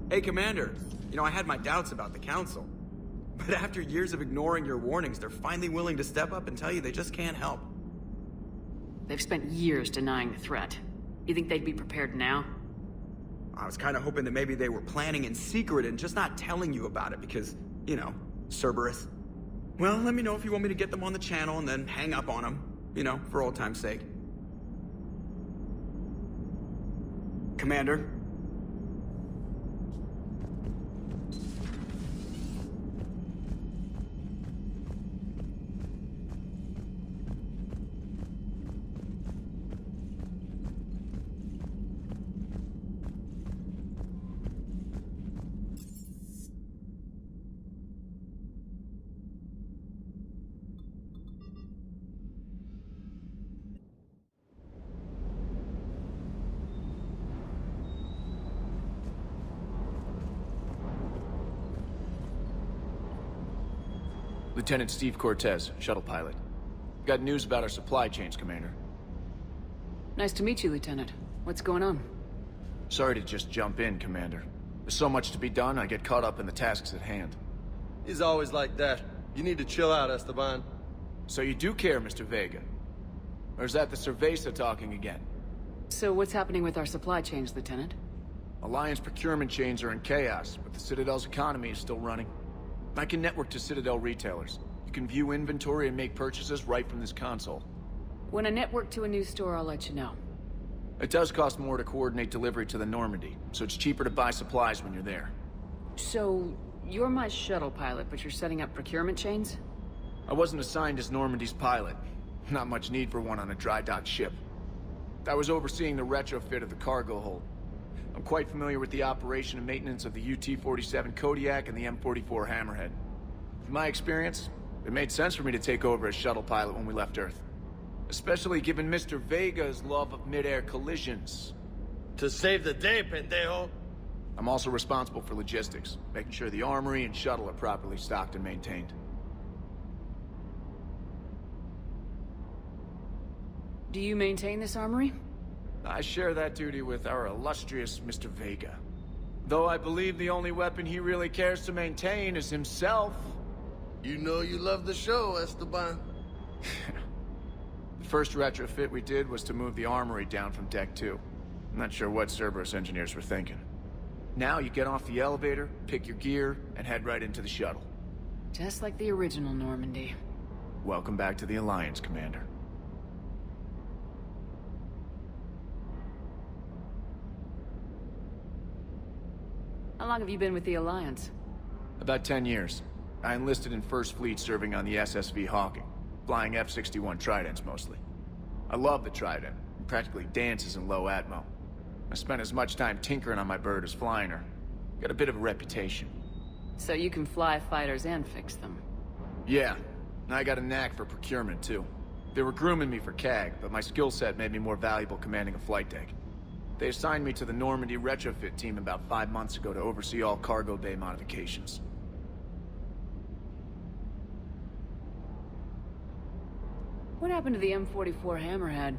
Hey, Commander. You know, I had my doubts about the Council. But after years of ignoring your warnings, they're finally willing to step up and tell you they just can't help. They've spent years denying the threat. You think they'd be prepared now? I was kind of hoping that maybe they were planning in secret and just not telling you about it because, you know, Cerberus. Well, let me know if you want me to get them on the channel and then hang up on them. You know, for old time's sake. Commander? Lieutenant Steve Cortez, shuttle pilot. Got news about our supply chains, Commander. Nice to meet you, Lieutenant. What's going on? Sorry to just jump in, Commander. There's so much to be done, I get caught up in the tasks at hand. He's always like that. You need to chill out, Esteban. So you do care, Mr. Vega? Or is that the Cerveza talking again? So what's happening with our supply chains, Lieutenant? Alliance procurement chains are in chaos, but the Citadel's economy is still running. I can network to Citadel retailers. You can view inventory and make purchases right from this console. When I network to a new store, I'll let you know. It does cost more to coordinate delivery to the Normandy, so it's cheaper to buy supplies when you're there. So, you're my shuttle pilot, but you're setting up procurement chains? I wasn't assigned as Normandy's pilot. Not much need for one on a dry dock ship. I was overseeing the retrofit of the cargo hold. I'm quite familiar with the operation and maintenance of the UT-47 Kodiak and the M44 Hammerhead. From my experience, it made sense for me to take over as shuttle pilot when we left Earth. Especially given Mr. Vega's love of mid-air collisions. To save the day, pendejo! I'm also responsible for logistics, making sure the armory and shuttle are properly stocked and maintained. Do you maintain this armory? I share that duty with our illustrious Mr. Vega. Though I believe the only weapon he really cares to maintain is himself. You know you love the show, Esteban. The first retrofit we did was to move the armory down from Deck 2. I'm not sure what Cerberus engineers were thinking. Now you get off the elevator, pick your gear, and head right into the shuttle. Just like the original Normandy. Welcome back to the Alliance, Commander. How long have you been with the Alliance? About 10 years. I enlisted in First Fleet serving on the SSV Hawking, flying F-61 Tridents mostly. I love the Trident. It practically dances in low atmo. I spent as much time tinkering on my bird as flying her. Got a bit of a reputation. So you can fly fighters and fix them? Yeah, and I got a knack for procurement too. They were grooming me for CAG, but my skill set made me more valuable commanding a flight deck. They assigned me to the Normandy retrofit team about 5 months ago to oversee all cargo bay modifications. What happened to the M44 Hammerhead?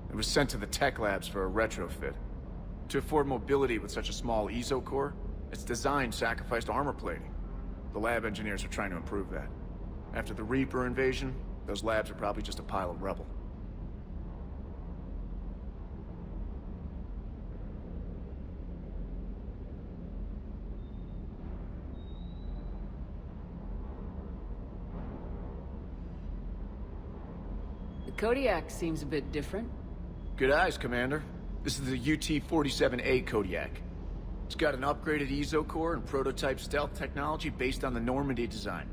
It was sent to the tech labs for a retrofit. To afford mobility with such a small ESO core, its design sacrificed armor plating. The lab engineers are trying to improve that. After the Reaper invasion, those labs are probably just a pile of rubble. The Kodiak seems a bit different. Good eyes, Commander. This is the UT-47A Kodiak. It's got an upgraded ESO core and prototype stealth technology based on the Normandy design.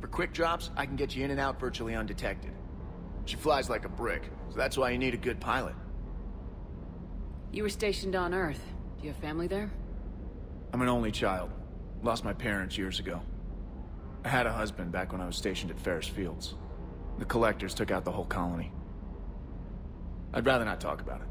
For quick drops, I can get you in and out virtually undetected. She flies like a brick, so that's why you need a good pilot. You were stationed on Earth. Do you have family there? I'm an only child. Lost my parents years ago. I had a husband back when I was stationed at Ferris Fields. The Collectors took out the whole colony. I'd rather not talk about it.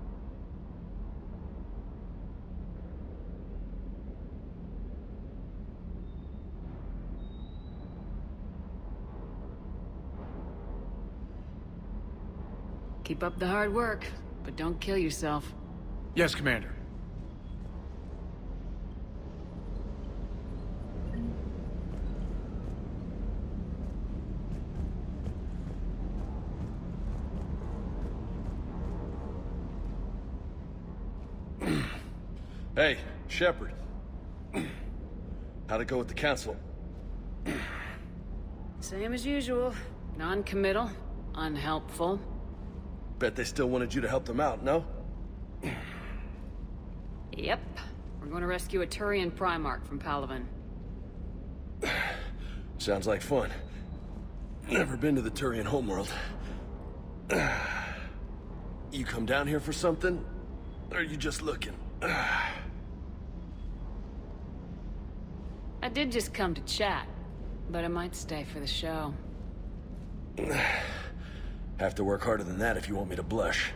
Keep up the hard work, but don't kill yourself. Yes, Commander. Hey, Shepard. How'd it go with the council? Same as usual. Non-committal, unhelpful. Bet they still wanted you to help them out, no? Yep. We're going to rescue a Turian Primarch from Palaven. Sounds like fun. Never been to the Turian homeworld. You come down here for something? Or are you just looking? I did just come to chat, but I might stay for the show. Have to work harder than that if you want me to blush.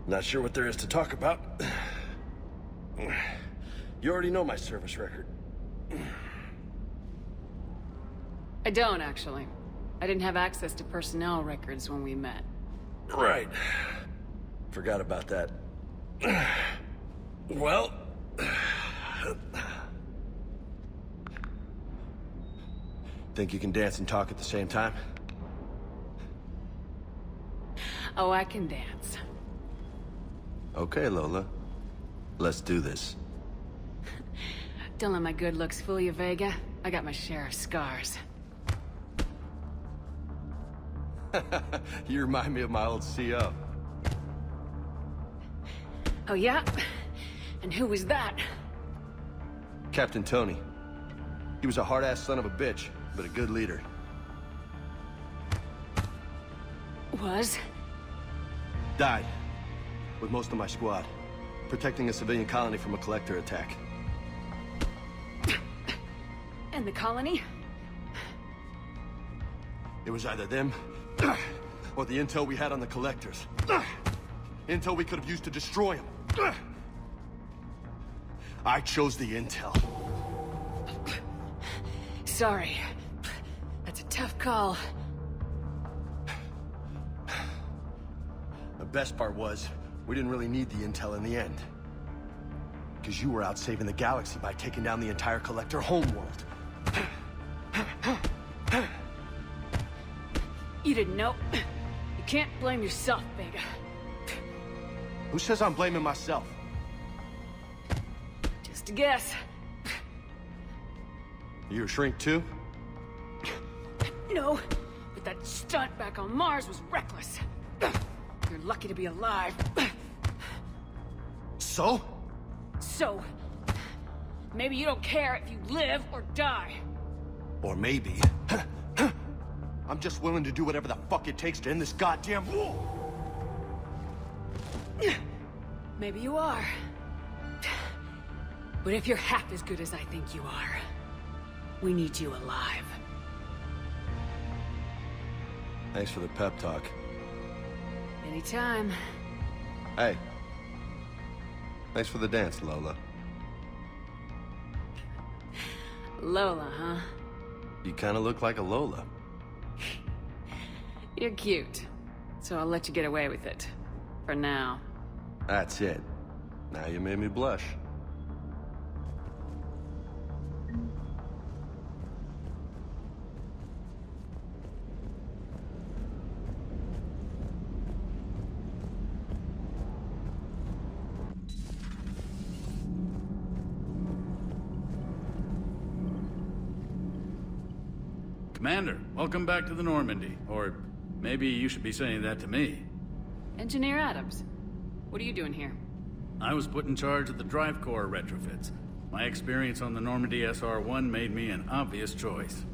Not sure what there is to talk about. You already know my service record. I don't, actually. I didn't have access to personnel records when we met. Right. Forgot about that. Well... Think you can dance and talk at the same time? Oh, I can dance. Okay, Lola. Let's do this. Don't let my good looks fool you, Vega. I got my share of scars. You remind me of my old CO. Oh, yeah? And who was that? Captain Tony. He was a hard-ass son of a bitch, but a good leader. Was? Died. With most of my squad. Protecting a civilian colony from a collector attack. And the colony? It was either them, or the intel we had on the collectors. Intel we could have used to destroy them. I chose the intel. Sorry. That's a tough call. The best part was, we didn't really need the intel in the end. Because you were out saving the galaxy by taking down the entire Collector homeworld. You didn't know. You can't blame yourself, Vega. Who says I'm blaming myself? Just a guess. You a shrink too? No, but that stunt back on Mars was reckless. You're lucky to be alive. So? So, maybe you don't care if you live or die. Or maybe... I'm just willing to do whatever the fuck it takes to end this goddamn war! Maybe you are. But if you're half as good as I think you are, we need you alive. Thanks for the pep talk. Anytime. Hey. Thanks for the dance, Lola. Lola, huh? You kinda look like a Lola. You're cute. So I'll let you get away with it. For now. That's it. Now you made me blush. Commander, welcome back to the Normandy. Or maybe you should be saying that to me. Engineer Adams, what are you doing here? I was put in charge of the drive core retrofits. My experience on the Normandy SR-1 made me an obvious choice.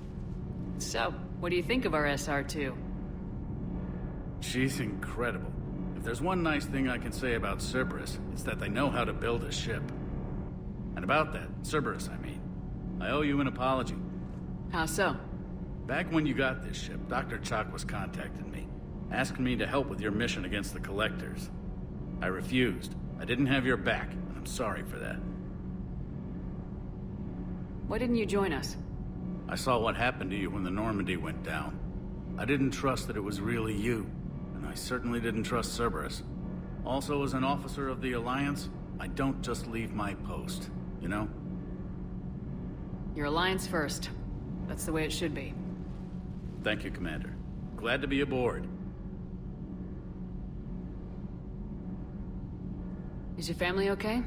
So, what do you think of our SR-2? She's incredible. If there's one nice thing I can say about Cerberus, it's that they know how to build a ship. And about that, Cerberus, I mean, I owe you an apology. How so? Back when you got this ship, Dr. Chalk was contacting me, asking me to help with your mission against the Collectors. I refused. I didn't have your back, and I'm sorry for that. Why didn't you join us? I saw what happened to you when the Normandy went down. I didn't trust that it was really you, and I certainly didn't trust Cerberus. Also, as an officer of the Alliance, I don't just leave my post, you know? Your Alliance first. That's the way it should be. Thank you, Commander. Glad to be aboard. Is your family okay?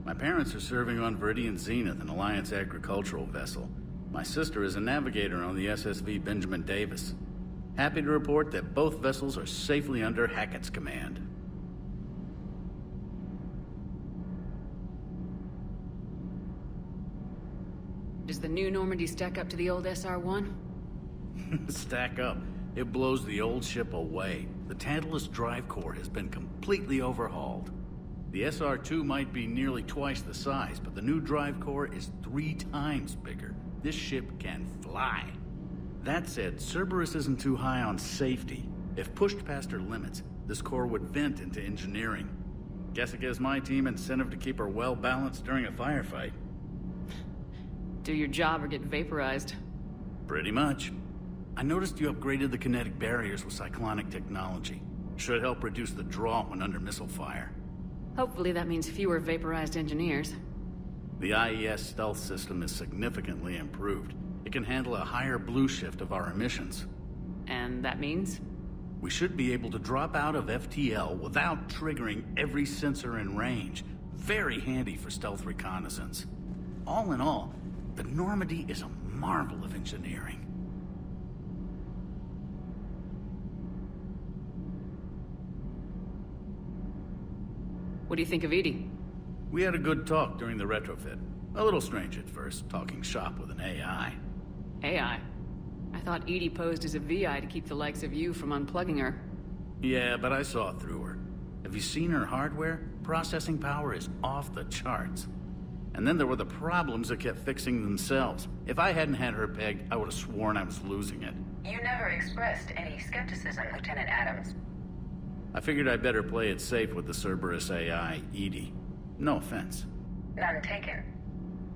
My parents are serving on Viridian Zenith, an Alliance agricultural vessel. My sister is a navigator on the SSV Benjamin Davis. Happy to report that both vessels are safely under Hackett's command. Does the new Normandy stack up to the old SR-1? Stack up. It blows the old ship away. The Tantalus drive core has been completely overhauled. The SR-2 might be nearly twice the size, but the new drive core is 3 times bigger. This ship can fly. That said, Cerberus isn't too high on safety. If pushed past her limits, this core would vent into engineering. Guess it gives my team incentive to keep her well balanced during a firefight. Do your job or get vaporized. Pretty much. I noticed you upgraded the kinetic barriers with cyclonic technology. Should help reduce the draw when under missile fire. Hopefully that means fewer vaporized engineers. The IES stealth system is significantly improved. It can handle a higher blue shift of our emissions. And that means? We should be able to drop out of FTL without triggering every sensor in range. Very handy for stealth reconnaissance. All in all, the Normandy is a marvel of engineering. What do you think of Edie? We had a good talk during the retrofit. A little strange at first, talking shop with an AI. AI? I thought Edie posed as a VI to keep the likes of you from unplugging her. Yeah, but I saw through her. Have you seen her hardware? Processing power is off the charts. And then there were the problems that kept fixing themselves. If I hadn't had her pegged, I would have sworn I was losing it. You never expressed any skepticism, Lieutenant Adams. I figured I'd better play it safe with the Cerberus AI, Edie. No offense. None taken.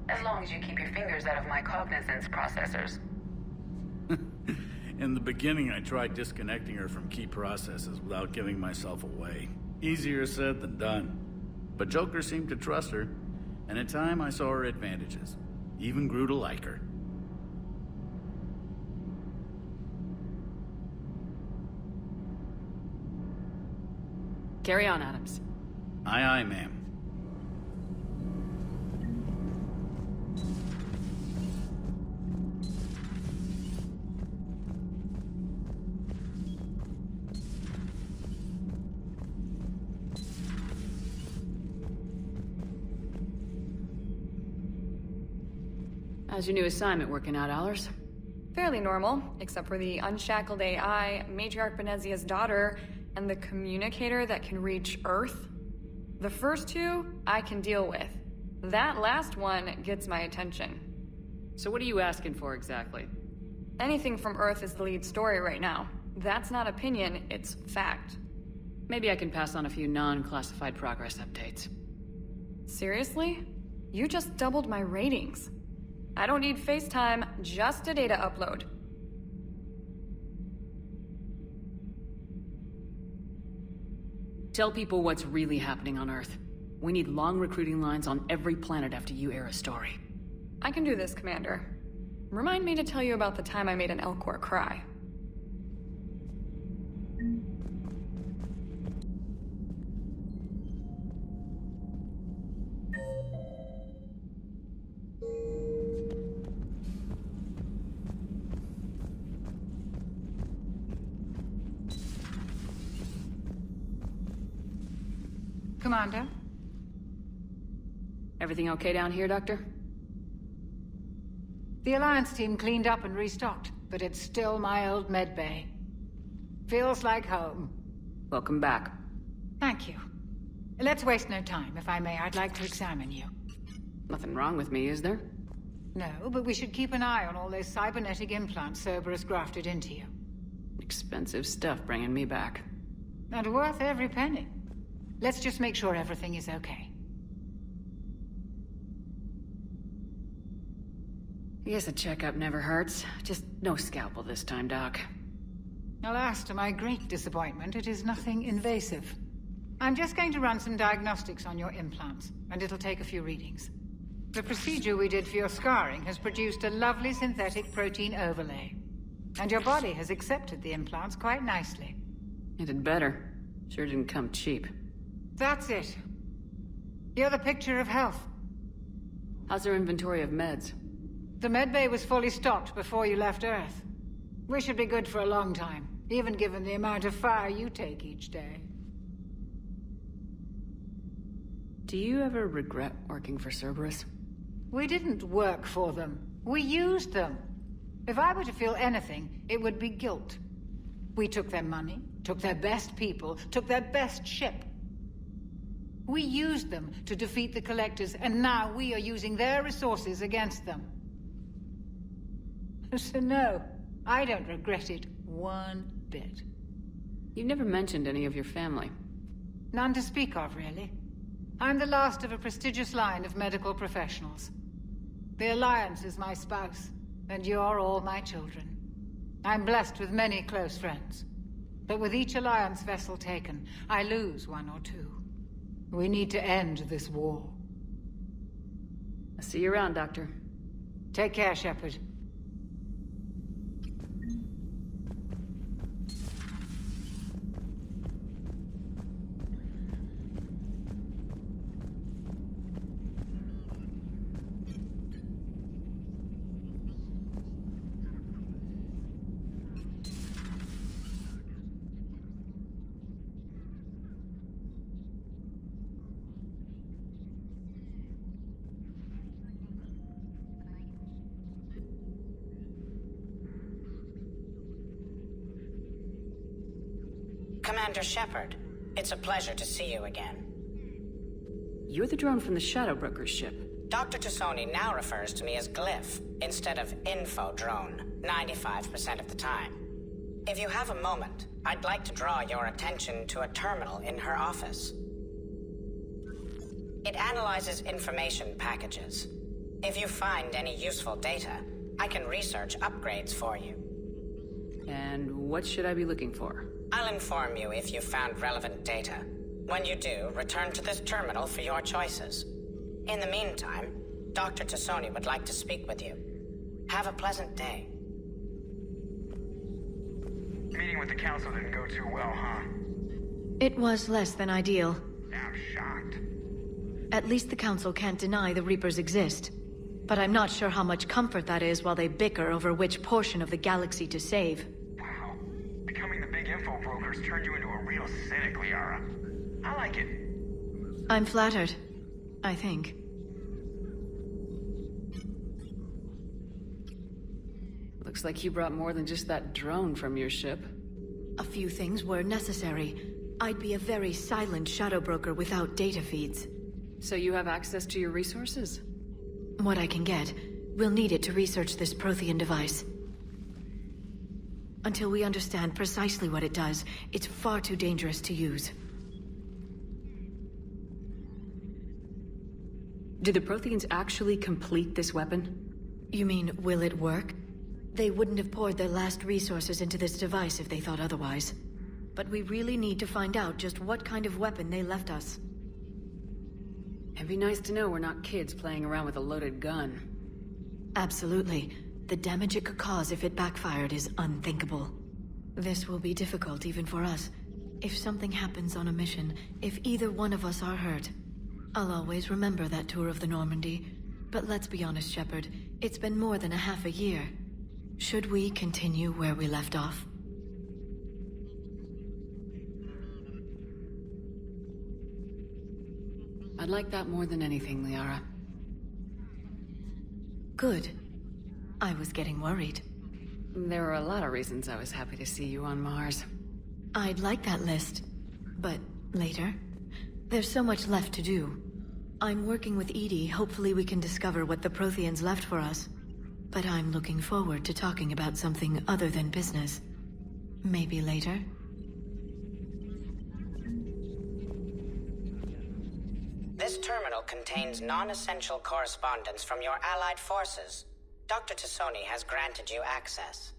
As long as you keep your fingers out of my cognizance processors. In the beginning, I tried disconnecting her from key processes without giving myself away. Easier said than done. But Joker seemed to trust her, and in time I saw her advantages. Even grew to like her. Carry on, Adams. Aye, aye, ma'am. How's your new assignment working out, Allers? Fairly normal, except for the unshackled AI, Matriarch Benezia's daughter, and the communicator that can reach Earth. The first two, I can deal with. That last one gets my attention. So what are you asking for exactly? Anything from Earth is the lead story right now. That's not opinion, it's fact. Maybe I can pass on a few non-classified progress updates. Seriously? You just doubled my ratings. I don't need FaceTime, just a data upload. Tell people what's really happening on Earth. We need long recruiting lines on every planet after you air a story. I can do this, Commander. Remind me to tell you about the time I made an Elcor cry. Commander? Everything okay down here, Doctor? The Alliance team cleaned up and restocked, but it's still my old med bay. Feels like home. Welcome back. Thank you. Let's waste no time. If I may, I'd like to examine you. Nothing wrong with me, is there? No, but we should keep an eye on all those cybernetic implants Cerberus grafted into you. Expensive stuff bringing me back. And worth every penny. Let's just make sure everything is okay. I guess a checkup never hurts. Just no scalpel this time, Doc. Alas, to my great disappointment, it is nothing invasive. I'm just going to run some diagnostics on your implants, and it'll take a few readings. The procedure we did for your scarring has produced a lovely synthetic protein overlay. And your body has accepted the implants quite nicely. It had better. Sure didn't come cheap. That's it. You're the picture of health. How's our inventory of meds? The medbay was fully stocked before you left Earth. We should be good for a long time, even given the amount of fire you take each day. Do you ever regret working for Cerberus? We didn't work for them. We used them. If I were to feel anything, it would be guilt. We took their money, took their best people, took their best ship. We used them to defeat the Collectors, and now we are using their resources against them. So no, I don't regret it one bit. You never mentioned any of your family. None to speak of, really. I'm the last of a prestigious line of medical professionals. The Alliance is my spouse, and you're all my children. I'm blessed with many close friends. But with each Alliance vessel taken, I lose one or two. We need to end this war. I'll see you around, Doctor. Take care, Shepard. Commander Shepard, it's a pleasure to see you again. You're the drone from the Shadow Broker's ship. Dr. T'Soni now refers to me as Glyph, instead of Info Drone, 95% of the time. If you have a moment, I'd like to draw your attention to a terminal in her office. It analyzes information packages. If you find any useful data, I can research upgrades for you. And what should I be looking for? I'll inform you if you've found relevant data. When you do, return to this terminal for your choices. In the meantime, Dr. T'Soni would like to speak with you. Have a pleasant day. Meeting with the Council didn't go too well, huh? It was less than ideal. I'm shocked. At least the Council can't deny the Reapers exist. But I'm not sure how much comfort that is while they bicker over which portion of the galaxy to save. Wow. Becoming the big info brokers turned you into a real cynic, Liara. I like it. I'm flattered. I think. Looks like you brought more than just that drone from your ship. A few things were necessary. I'd be a very silent shadow broker without data feeds. So you have access to your resources? What I can get. We'll need it to research this Prothean device. Until we understand precisely what it does, it's far too dangerous to use. Do the Protheans actually complete this weapon? You mean, will it work? They wouldn't have poured their last resources into this device if they thought otherwise. But we really need to find out just what kind of weapon they left us. It'd be nice to know we're not kids playing around with a loaded gun. Absolutely. The damage it could cause if it backfired is unthinkable. This will be difficult even for us. If something happens on a mission, if either one of us are hurt, I'll always remember that tour of the Normandy. But let's be honest, Shepard. It's been more than a half a year. Should we continue where we left off? I'd like that more than anything, Liara. Good. I was getting worried. There were a lot of reasons I was happy to see you on Mars. I'd like that list. But later? There's so much left to do. I'm working with EDI. Hopefully we can discover what the Protheans left for us. But I'm looking forward to talking about something other than business. Maybe later? This terminal contains non-essential correspondence from your allied forces. Dr. T'Soni has granted you access.